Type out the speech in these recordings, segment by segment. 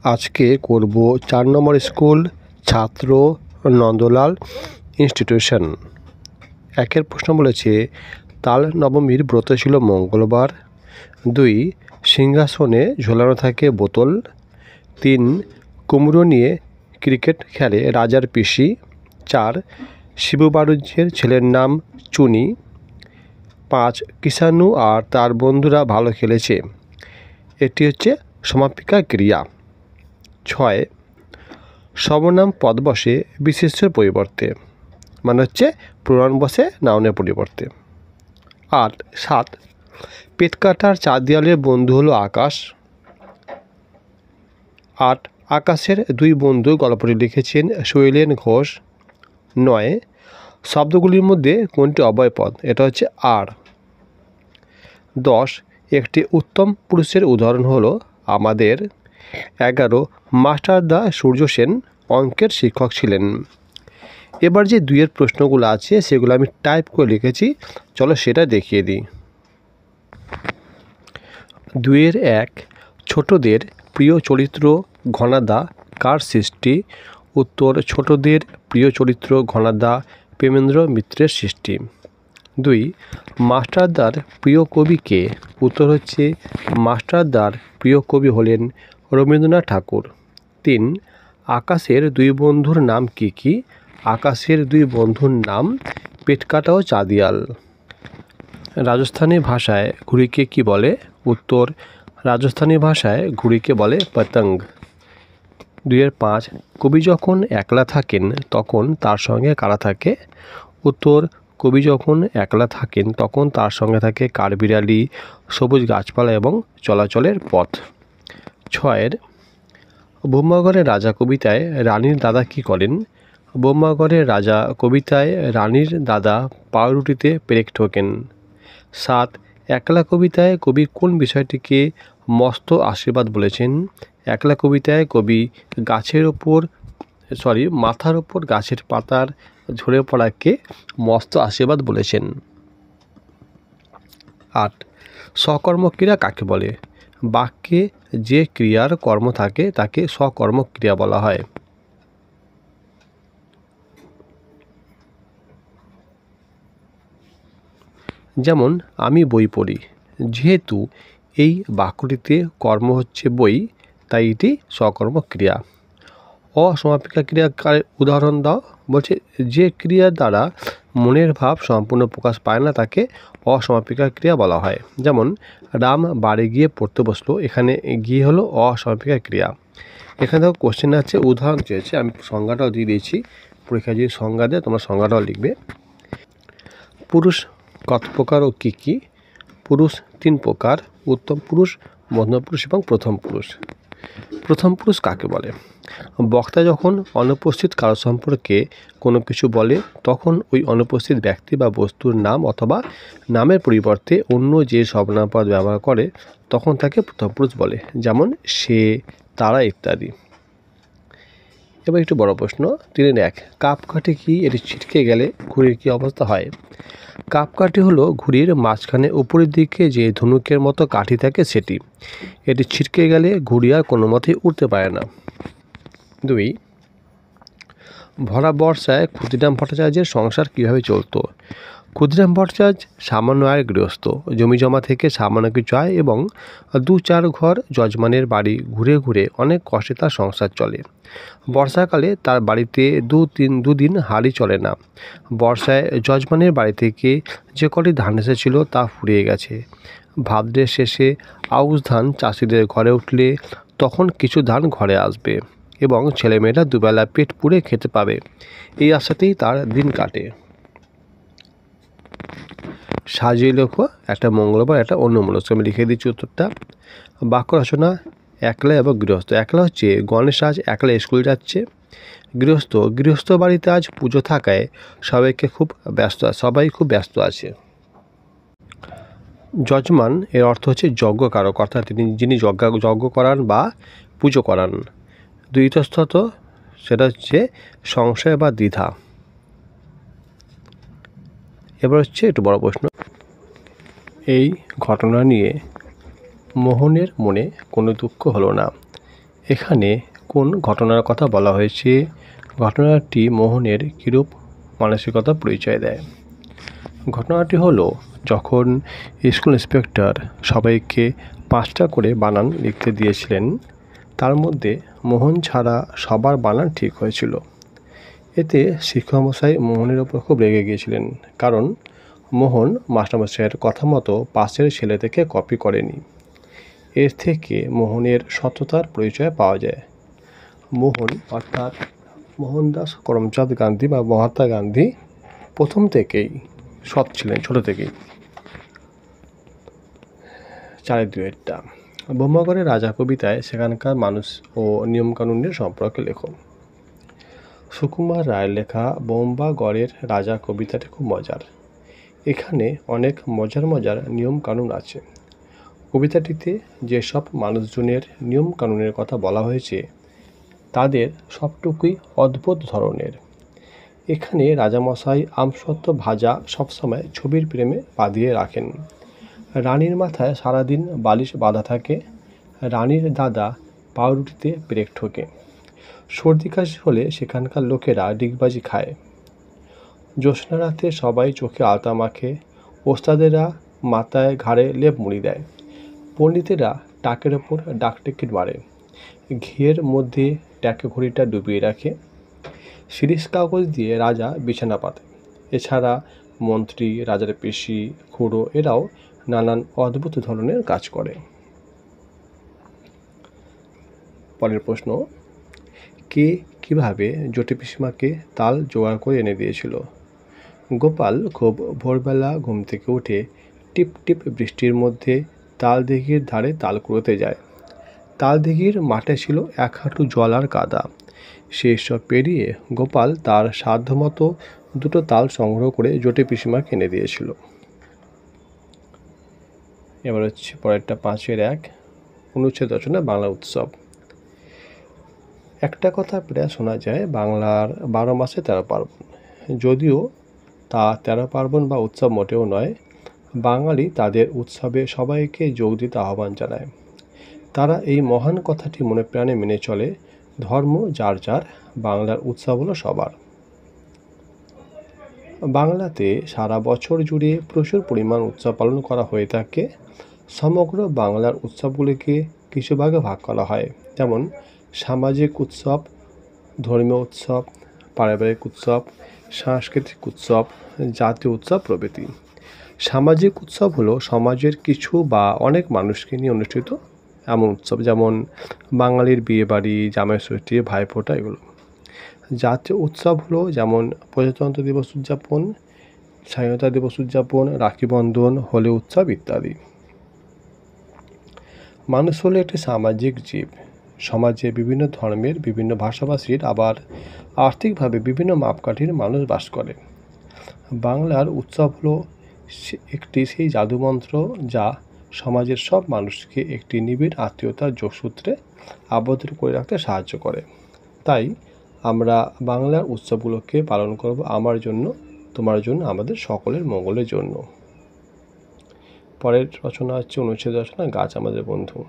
আজকে করব 4 নম্বর স্কুল ছাত্র নন্দলাল ইনস্টিটিউশন। একের প্রশ্ন বলেছে, তাল নবমীর ব্রত ছিল মঙ্গলবার। 2, সিংহাসনে ঝোলানো থাকে বোতল। 3, কুমড়ো নিয়ে ক্রিকেট খেলে রাজার পিসি। 4, শিবু বাড়ুজ্যের ছেলের নাম চুনি। 5, কিষাণু আর তার বন্ধুরা ভালো খেলেছে। এটি হচ্ছে সমাপিকা ক্রিয়া। 6, সর্বনাম পদ বসে বিশেষ্যের পরিবর্তে, মানে হচ্ছে প্রণয়ন বসে নাউনের পরিবর্তে। 7, পেট কাটার চার দেয়ালের বন্ধু হলো আকাশ। 8, আকাশের 2 বন্ধু গল্পটি লিখেছেন শৈলেন ঘোষ। 9, শব্দগুলির মধ্যে কোনটি অব্যয় পদ? এটা হচ্ছে আর। 10, একটি উত্তম পুরুষের উদাহরণ হলো আমাদের। 11, মাস্টারদা সূর্য সেন অঙ্কের শিক্ষক ছিলেন। এবার যে 2-এর প্রশ্নগুলো আছে সেগুলো আমি টাইপ করে লিখেছি, চলো সেটা দেখিয়ে দিই। 2-1, ছোটদের প্রিয় চরিত্র ঘনাদা কার সৃষ্টি? উত্তর, ছোটদের প্রিয় চরিত্র ঘনাদা প্রেমেন্দ্র মিত্রের সৃষ্টি। 2, মাস্টারদার প্রিয় কবি কে? উত্তর হচ্ছে, মাস্টারদার প্রিয় কবি হলেন রবীন্দ্রনাথ ঠাকুর। 3, আকাশের 2 বন্ধুর নাম কি কি? আকাশের 2 বন্ধুর নাম পেটকাটা ও চাঁদিয়াল। রাজস্থানী ভাষায় ঘুড়িকে কি বলে? উত্তর, রাজস্থানী ভাষায় ঘুড়িকে বলে পতঙ্গ। 2-5, কবি যখন একলা থাকেন তখন তার সঙ্গে কারা থাকে? উত্তর, কবি যখন একলা থাকেন তখন তার সঙ্গে থাকে কাঠবিড়ালি, সবুজ গাছপালা এবং চলাচলের পথ। 6, ব্রহ্মগড়ের রাজা কবিতায় রানীর দাদা কি করেন? ব্রহ্মগড়ের রাজা কবিতায় রানীর দাদা পাউরুটিতে পেরেক ঠোকেন। 7, একলা কবিতায় কবি কোন বিষয়টিকে মস্ত আশীর্বাদ বলেছেন? একলা কবিতায় কবি মাথার ওপর গাছের পাতার ঝরে পড়াকে মস্ত আশীর্বাদ বলেছেন। 8, সকর্মক্রিয়া কাকে বলে? বাক্যে যে ক্রিয়ার কর্ম থাকে তাকে সকর্মক্রিয়া বলা হয়। যেমন আমি বই পড়ি, যেহেতু এই বাক্যটিতে কর্ম হচ্ছে বই, তাই এটি সকর্মক্রিয়া। অসমাপিকা ক্রিয়ার উদাহরণ দাও। বলছে, যে ক্রিয়ার দ্বারা মনের ভাব সম্পূর্ণ প্রকাশ পায় না তাকে অসমাপিকা ক্রিয়া বলা হয়। যেমন রাম বাড়ি গিয়ে পড়তে বসলো, এখানে গিয়ে হলো অসমাপিকা ক্রিয়া। এখানে দেখো কোশ্চেন আছে, উদাহরণ চেয়েছে, আমি সংজ্ঞাটাও দিয়ে দিয়েছি। পরীক্ষায় যদি সংজ্ঞা দেয় তোমরা সংজ্ঞাটাও লিখবে। পুরুষ কত প্রকার ও কী কী? পুরুষ 3 প্রকার, উত্তম পুরুষ, মধ্যম পুরুষ এবং প্রথম পুরুষ। প্রথম পুরুষ কাকে বলে? বক্তা যখন অনুপস্থিত কারো সম্পর্কে কোনো কিছু বলে তখন ওই অনুপস্থিত ব্যক্তি বা বস্তুর নাম অথবা নামের পরিবর্তে অন্য যে সর্বনাম পদ ব্যবহার করে তখন তাকে প্রথম পুরুষ বলে, যেমন সে, তারা ইত্যাদি। এবার একটু বড় প্রশ্ন। 3-1, কাপ কাঠি কি? এটি ছিটকে গেলে ঘুড়ির কী অবস্থা হয়? কাপ কাঠি হলো ঘুড়ির মাঝখানে উপরের দিকে যে ধনুকের মতো কাঠি থাকে সেটি। এটি ছিটকে গেলে ঘুড়ি আর কোনো মতেই উঠতে পারে না। 2, ভরা বর্ষায় ক্ষুদিরাম ভট্টাচার্যের সংসার কীভাবে চলতো? ক্ষুদিরাম ভট্টাচার্য সামান্য আয়ের গৃহস্থ, জমি জমা থেকে সামান্য কিছু আয় এবং 2-4 ঘর যজমানের বাড়ি ঘুরে ঘুরে অনেক কষ্টে তার সংসার চলে। বর্ষাকালে তার বাড়িতে 2 দিন হাঁড়ি চলে না। বর্ষায় যজমানের বাড়ি থেকে যে কটি ধান এসেছিল তা ফুরিয়ে গেছে। ভাদ্রের শেষে আউশ ধান চাষিদের ঘরে উঠলে তখন কিছু ধান ঘরে আসবে এবং ছেলেমেয়েরা দুবেলা পেট পুড়ে খেতে পাবে, এই আশাতেই তার দিন কাটে। সাজিয়ে লেখো, একটা মঙ্গলবার একটা অন্যমনস্ক। আমি লিখে দিচ্ছি উত্তরটা। বাক্য রচনা, একলা এবং গৃহস্থ। একলা হচ্ছে গণেশ আজ একলা স্কুল যাচ্ছে। গৃহস্থ বাড়িতে আজ পুজো থাকায় সবাই খুব ব্যস্ত আছে। যজমান এর অর্থ হচ্ছে যজ্ঞকারক, অর্থাৎ যিনি যজ্ঞ করান বা পুজো করান। ইতস্তত সেটা হচ্ছে সংশয় বা দ্বিধা। এবার হচ্ছে একটু বড় প্রশ্ন। এই ঘটনা নিয়ে মোহনের মনে কোনো দুঃখ হলো না। এখানে কোন ঘটনার কথা বলা হয়েছে? ঘটনাটি মোহনের কিরূপ মানসিকতা পরিচয় দেয়? ঘটনাটি হলো, যখন স্কুল ইন্সপেক্টর সবাইকে 5টা করে বানান লিখতে দিয়েছিলেন, তার মধ্যে মোহন ছাড়া সবার বানান ঠিক হয়েছিল। এতে শিক্ষকমশাই মোহনের ওপর খুব রেগে গিয়েছিলেন, কারণ মোহন মাস্টারমশাইয়ের কথা মতো পাশের ছেলে থেকে কপি করেনি। এর থেকে মোহনের সততার পরিচয় পাওয়া যায়। মোহন অর্থাৎ মোহনদাস করমচাঁদ গান্ধী বা মহাত্মা গান্ধী প্রথম থেকেই সৎ ছিলেন, ছোট থেকেই। 4-2-টা ব্রহ্মগড়ের রাজা কবিতায় সেখানকার মানুষ ও নিয়মকানুনের সম্পর্কে লেখো। সুকুমার রায়ের লেখা বোম্বাগড়ের রাজা কবিতাটি খুব মজার। এখানে অনেক মজার মজার নিয়মকানুন আছে। কবিতাটিতে যেসব মানুষজনের নিয়মকানুনের কথা বলা হয়েছে তাদের সবটুকুই অদ্ভুত ধরনের। এখানে রাজামশাই আমসত্ত্ব ভাজা সবসময় ছবির প্রেমে বাঁধিয়ে রাখেন। রানীর মাথায় সারাদিন বালিশ বাঁধা থাকে। রানীর দাদা পাউরুটিতে ব্রেক ঠোকে। সর্দি কাশি হলে সেখানকার লোকেরা ডিগবাজি খায়। জ্যোৎস্না রাতে সবাই চোখে আলতা মাখে। ওস্তাদেরা মাথায় ঘাড়ে লেপ মুড়ি দেয়। পণ্ডিতেরা টাকের ওপর ডাকটিকিট মারে। ঘিয়ের মধ্যে ট্যাকে ঘড়িটা ডুবিয়ে রাখে। শিরিষ কাগজ দিয়ে রাজা বিছানা পাতে। এছাড়া মন্ত্রী, রাজার পিসি, খুড়ো এরাও নানান অদ্ভুত ধরনের কাজ করে। পরের প্রশ্ন, কে কিভাবে জটি পিসিমাকে তাল জোগাড় করে এনে দিয়েছিল? গোপাল খুব ভোরবেলা ঘুম থেকে উঠে টিপ টিপ বৃষ্টির মধ্যে তালদিঘির ধারে তাল কুড়োতে যায়। তালদিঘির মাঠে ছিল 1 হাঁটু জল আর কাদা। সেই সব পেরিয়ে গোপাল তার সাধ্যমতো 2টো তাল সংগ্রহ করে জটি পিসিমাকে এনে দিয়েছিল। এবার হচ্ছে পরেরটা 5-1 অনুচ্ছেদ রচনা বাংলা উৎসব। একটা কথা প্রায় শোনা যায়, বাংলার 12 মাসে 13 পার্বণ। যদিও তা 13 পার্বণ বা উৎসব মোটেও নয়। বাঙালি তাদের উৎসবে সবাইকে যোগ দিতে আহ্বান জানায়। তারা এই মহান কথাটি মনে প্রাণে মেনে চলে। ধর্ম যার যার, বাংলার উৎসব হলো সবার। বাংলাতে সারা বছর জুড়ে প্রচুর পরিমাণ উৎসব পালন করা হয়ে থাকে। সমগ্র বাংলার উৎসবগুলিকে কিছু ভাগে ভাগ করা হয়, যেমন সামাজিক উৎসব, ধর্মীয় উৎসব, পারিবারিক উৎসব, সাংস্কৃতিক উৎসব, জাতীয় উৎসব প্রভৃতি। সামাজিক উৎসব হলো সমাজের কিছু বা অনেক মানুষকে নিয়ে অনুষ্ঠিত এমন উৎসব, যেমন বাঙালির বিয়েবাড়ি, জামাই ষষ্ঠী, ভাইফোঁটা এগুলো। জাতীয় উৎসব হলো যেমন প্রজাতন্ত্র দিবস উদযাপন, স্বাধীনতা দিবস উদযাপন, রাখি বন্ধন, হোলি উৎসব ইত্যাদি। মানুষ হলো একটি সামাজিক জীব। সমাজে বিভিন্ন ধর্মের, বিভিন্ন ভাষাভাষীর, আবার আর্থিকভাবে বিভিন্ন মাপকাঠির মানুষ বাস করে। বাংলার উৎসব হলো একটি সেই জাদুমন্ত্র যা সমাজের সব মানুষকে একটি নিবিড় আত্মীয়তার যোগসূত্রে আবদ্ধ করে রাখতে সাহায্য করে। তাই আমরা বাংলার উৎসবগুলোকে পালন করব আমার জন্য, তোমার জন্য, আমাদের সকলের মঙ্গলের জন্য। পরের রচনা হচ্ছে অনুচ্ছেদ রচনা গাছ আমাদের বন্ধু।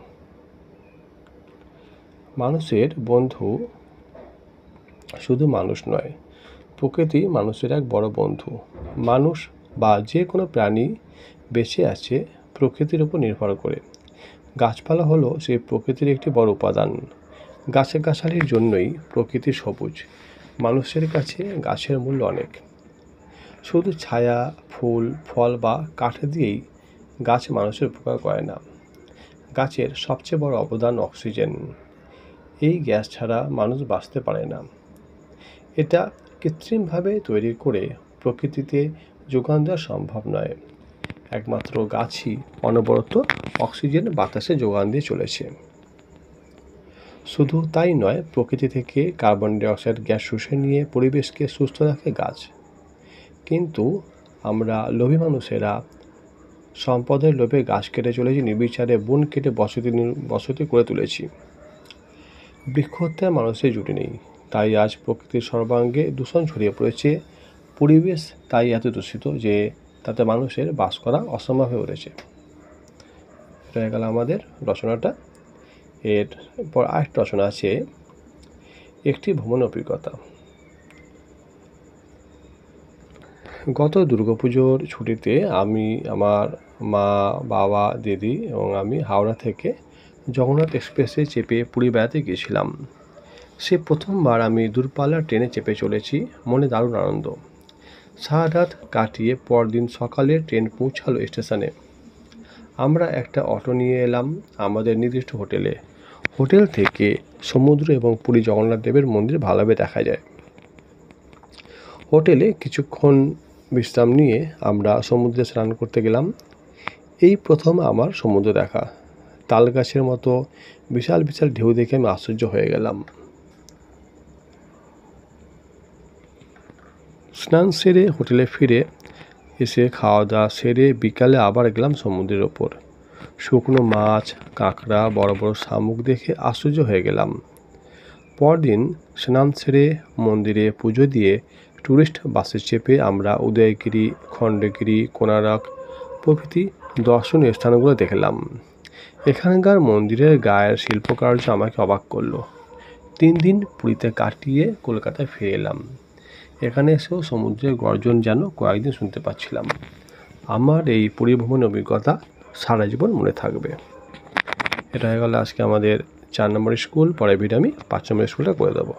মানুষের বন্ধু শুধু মানুষ নয়, প্রকৃতি মানুষের এক বড় বন্ধু। মানুষ বা যে কোনো প্রাণী বেঁচে আছে প্রকৃতির উপর নির্ভর করে। গাছপালা হলো সেই প্রকৃতির একটি বড় উপাদান। গাছালির জন্যই প্রকৃতি সবুজ। মানুষের কাছে গাছের মূল্য অনেক। শুধু ছায়া, ফুল, ফল বা কাঠ দিয়েই গাছ মানুষের উপকার করে না। গাছের সবচেয়ে বড় অবদান অক্সিজেন। এই গ্যাস ছাড়া মানুষ বাঁচতে পারে না। এটা কৃত্রিমভাবে তৈরি করে প্রকৃতিতে যোগান দেওয়া সম্ভব নয়। একমাত্র গাছই অনবরত অক্সিজেন বাতাসে যোগান দিয়ে চলেছে। শুধু তাই নয়, প্রকৃতি থেকে কার্বন ডাইঅক্সাইড গ্যাস শুষে নিয়ে পরিবেশকে সুস্থ রাখে গাছ। কিন্তু আমরা লোভী মানুষেরা সম্পদের লোভে গাছ কেটে চলেছি, নির্বিচারে বন কেটে বসতি করে তুলেছি। বৃক্ষ হত্যায় মানুষের জুটি নেই, তাই আজ প্রকৃতির সর্বাঙ্গে দূষণ ছড়িয়ে পড়েছে। পরিবেশ তাই এত দূষিত যে তাতে মানুষের বাস করা অসম্ভব হয়ে উঠেছে। এটা হয়ে গেল আমাদের রচনাটা। এরপর আরেকটা রচনা আছে, একটি ভ্রমণ অভিজ্ঞতা। গত দুর্গাপুজোর ছুটিতে আমি, আমার মা, বাবা, দিদি এবং আমি হাওড়া থেকে জগন্নাথ এক্সপ্রেসে চেপে পুরী বেড়াতে গিয়েছিলাম। সে প্রথমবার আমি দূরপাল্লার ট্রেনে চেপে চলেছি, মনে দারুণ আনন্দ। সারা রাত কাটিয়ে পরদিন সকালে ট্রেন পৌঁছালো স্টেশনে। আমরা একটা অটো নিয়ে এলাম আমাদের নির্দিষ্ট হোটেলে। হোটেল থেকে সমুদ্র এবং পুরী জগন্নাথ দেবের মন্দির ভালোভাবে দেখা যায়। হোটেলে কিছুক্ষণ বিশ্রাম নিয়ে আমরা সমুদ্রে স্নান করতে গেলাম। এই প্রথম আমার সমুদ্র দেখা। তাল গাছের মতো বিশাল বিশাল ঢেউ দেখে আমি আশ্চর্য হয়ে গেলাম। স্নান সেরে হোটেলে ফিরে এসে খাওয়া দাওয়া সেরে বিকালে আবার গেলাম সমুদ্রের ওপর। শুকনো মাছ, কাঁকড়া, বড় বড় শামুক দেখে আশ্চর্য হয়ে গেলাম। পরদিন স্নান সেরে মন্দিরে পুজো দিয়ে ট্যুরিস্ট বাসে চেপে আমরা উদয়গিরি, খণ্ডগিরি, কোণারক প্রভৃতি দর্শনীয় স্থানগুলো দেখলাম। এখানকার মন্দিরের গায়ের শিল্পকার্য আমাকে অবাক করলো। 3 দিন পুরীতে কাটিয়ে কলকাতায় ফিরে এলাম। এখানে এসেও সমুদ্রের গর্জন যেন কয়েকদিন শুনতে পাচ্ছিলাম। আমার এই পুরী ভ্রমণের অভিজ্ঞতা সারা জীবন মনে থাকবে। এটা হয়ে গেল আজকে আমাদের 4 নম্বর স্কুল। পরের ভিডিও আমি 5 নম্বর স্কুলটা করে দেবো।